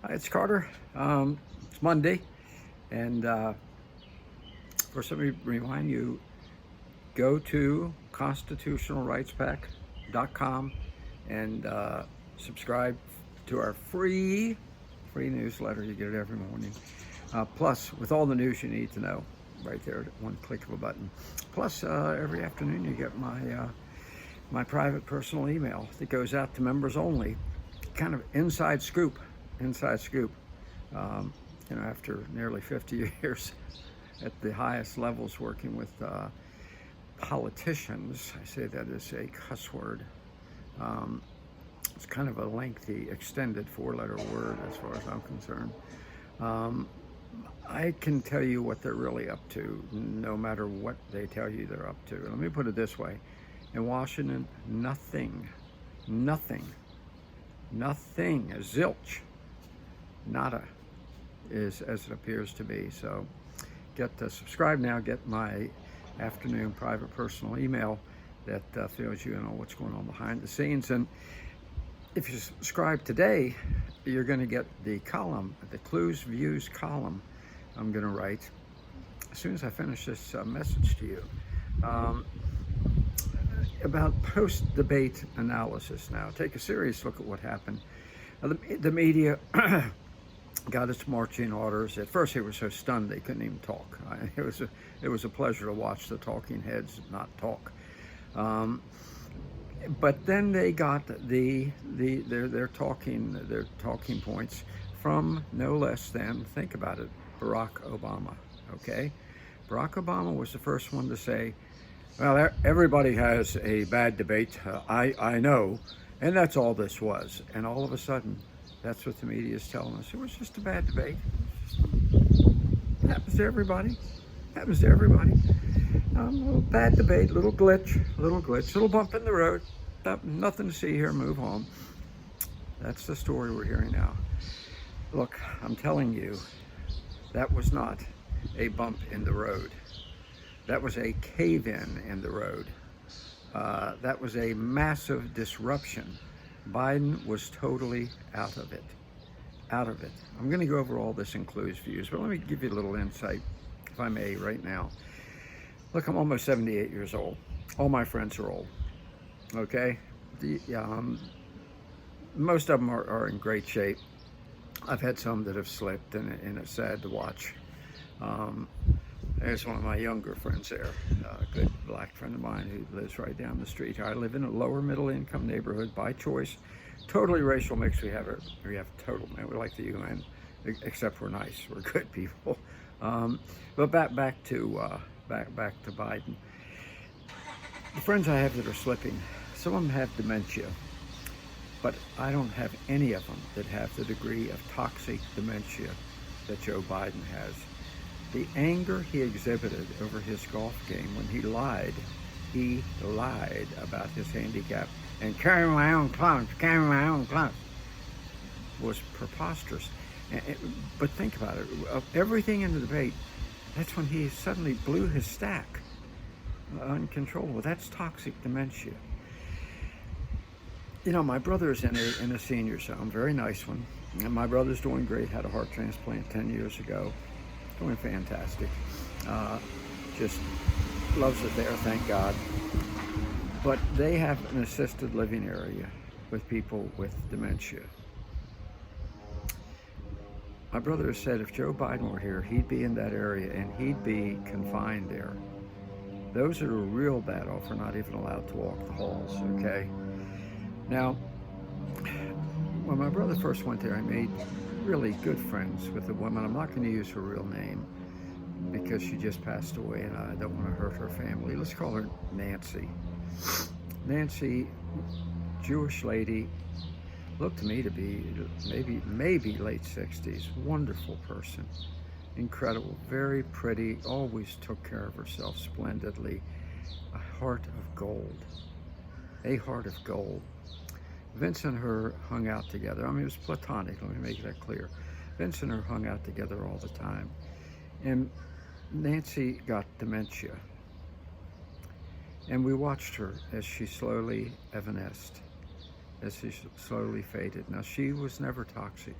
Hi, it's Carter. It's Monday, and first let me remind you, go to constitutionalrightspack.com and subscribe to our free newsletter. You get it every morning. Plus, with all the news you need to know, right there at one click of a button. Plus, every afternoon you get my private personal email that goes out to members only. Kind of inside scoop. Um, After nearly 50 years at the highest levels working with politicians, I say that is a cuss word. Um, it's kind of a lengthy, extended four-letter word as far as I'm concerned. Um, I can tell you what they're really up to, no matter what they tell you they're up to. Let me put it this way. In Washington, nothing, zilch, nada is as it appears to be. So get subscribe now, get my afternoon private personal email that fills you in on what's going on behind the scenes. And if you subscribe today, you're going to get the column, the Clues Views column I'm going to write as soon as I finish this message to you. About post-debate analysis now. Take a serious look at what happened. The media got its marching orders. At first, they were so stunned they couldn't even talk. It was a pleasure to watch the talking heads not talk. But then they got their talking points from no less than, think about it, Barack Obama. Okay, Barack Obama was the first one to say, well, everybody has a bad debate. I know, and that's all this was. And all of a sudden, that's what the media is telling us. It was just a bad debate. It happens to everybody. Happens to everybody. A little bad debate, little glitch, little bump in the road. Nothing to see here. Move on. That's the story we're hearing now. Look, I'm telling you, that was not a bump in the road. That was a cave-in in the road. That was a massive disruption. Biden was totally out of it. I'm going to go over all this in Clues Views, but let me give you a little insight, if I may, right now. Look, I'm almost 78 years old. All my friends are old. Okay? Most of them are in great shape. I've had some that have slipped, and it's sad to watch. There's one of my younger friends there, a good black friend of mine who lives right down the street. I live in a lower middle income neighborhood by choice. Totally racial mix. We have total, man. We like the UN, except we're nice. We're good people. But back to Biden. The friends I have that are slipping, some of them have dementia, but I don't have any of them that have the degree of toxic dementia that Joe Biden has. The anger he exhibited over his golf game when he lied about his handicap and carrying my own clubs, was preposterous. But think about it, of everything in the debate, that's when he suddenly blew his stack uncontrollable. That's toxic dementia. My brother's in a senior's home, very nice one. And my brother's doing great, had a heart transplant 10 years ago. Doing fantastic. Just loves it there, thank God. But they have an assisted living area with people with dementia. My brother has said if Joe Biden were here, he'd be in that area and he'd be confined there. Those that are real bad off are not even allowed to walk the halls, okay? Now, when my brother first went there, I made really good friends with a woman. I'm not going to use her real name because she just passed away and I don't want to hurt her family. Let's call her Nancy. Nancy, Jewish lady, looked to me to be maybe late 60s. Wonderful person. Incredible. Very pretty. Always took care of herself splendidly. A heart of gold. A heart of gold. Vince and her hung out together. I mean, it was platonic, let me make that clear. Vince and her hung out together all the time. And Nancy got dementia. And we watched her as she slowly evanesced, as she slowly faded. Now, she was never toxic.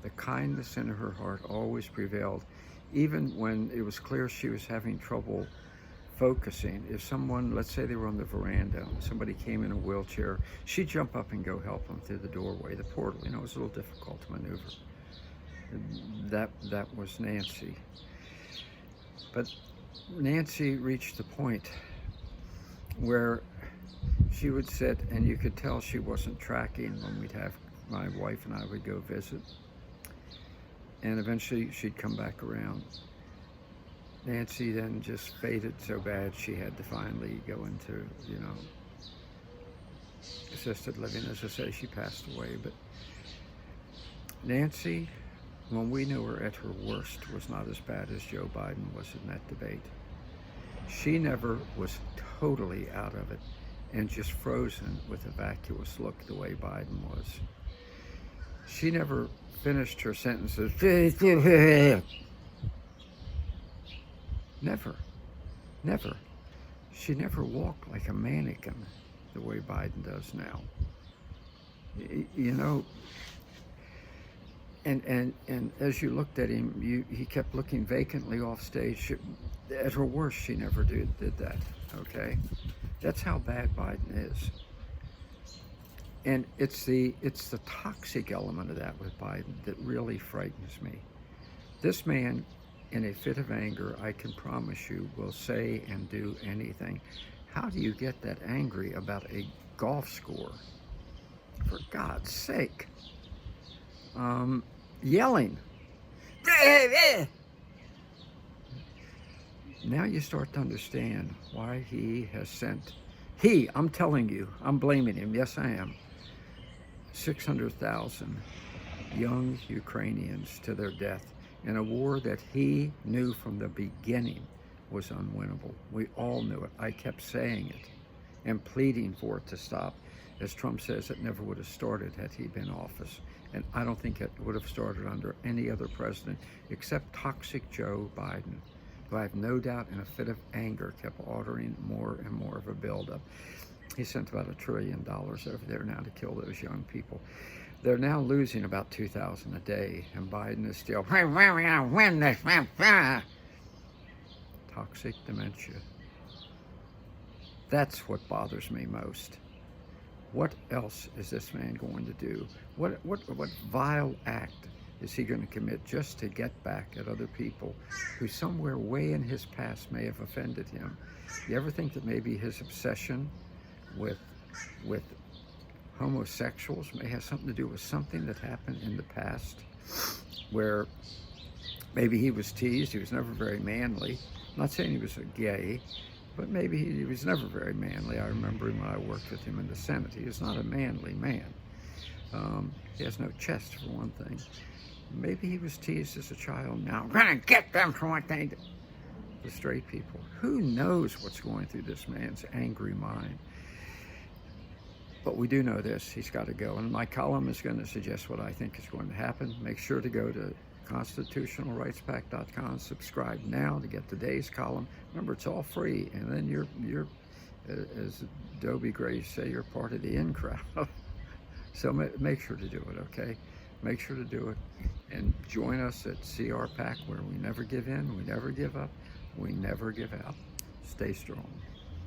The kindness in her heart always prevailed, even when it was clear she was having trouble focusing. If someone, let's say they were on the veranda, somebody came in a wheelchair, she'd jump up and go help them through the doorway, the portal. You know, it was a little difficult to maneuver. That was Nancy. But Nancy reached the point where she would sit, and you could tell she wasn't tracking when we'd have, my wife and I would go visit. And eventually she'd come back around. Nancy then just faded so bad she had to finally go into, you know, assisted living. As I say, she passed away. But Nancy, when we knew her at her worst, was not as bad as Joe Biden was in that debate. She never was totally out of it and just frozen with a vacuous look the way Biden was. She never finished her sentences. Never. She never walked like a mannequin the way Biden does now. You know, and as you looked at him, he kept looking vacantly off stage. At her worst, she never did that, okay? That's how bad Biden is. And it's the toxic element of that with Biden that really frightens me. This man, in a fit of anger, I can promise you, will say and do anything. How do you get that angry about a golf score? For God's sake. Yelling. Now you start to understand why he has sent, I'm telling you, I'm blaming him, yes I am, 600,000 young Ukrainians to their death in a war that he knew from the beginning was unwinnable. We all knew it. I kept saying it and pleading for it to stop. As Trump says, it never would have started had he been in office. And I don't think it would have started under any other president except toxic Joe Biden, who I have no doubt in a fit of anger kept ordering more and more of a buildup. He sent about $1 trillion over there now to kill those young people. They're now losing about 2,000 a day, and Biden is still, we're going to win this. Toxic dementia. That's what bothers me most. What else is this man going to do? What vile act is he going to commit just to get back at other people who somewhere way in his past may have offended him? You ever think that maybe his obsession with homosexuals may have something to do with something that happened in the past where maybe he was teased? He was never very manly. I'm not saying he was a gay, but maybe he was never very manly. I remember him when I worked with him in the Senate. He is not a manly man. He has no chest, for one thing. Maybe he was teased as a child. Now I'm going to get them for what they did. The straight people. Who knows what's going through this man's angry mind? But we do know this, he's got to go. And my column is going to suggest what I think is going to happen. Make sure to go to constitutionalrightspack.com, subscribe now to get today's column. Remember, it's all free, and then you're as Dobie Gray say, you're part of the in crowd. So make sure to do it, okay? Make sure to do it, and join us at CR PAC, where we never give in, we never give up, we never give out. Stay strong.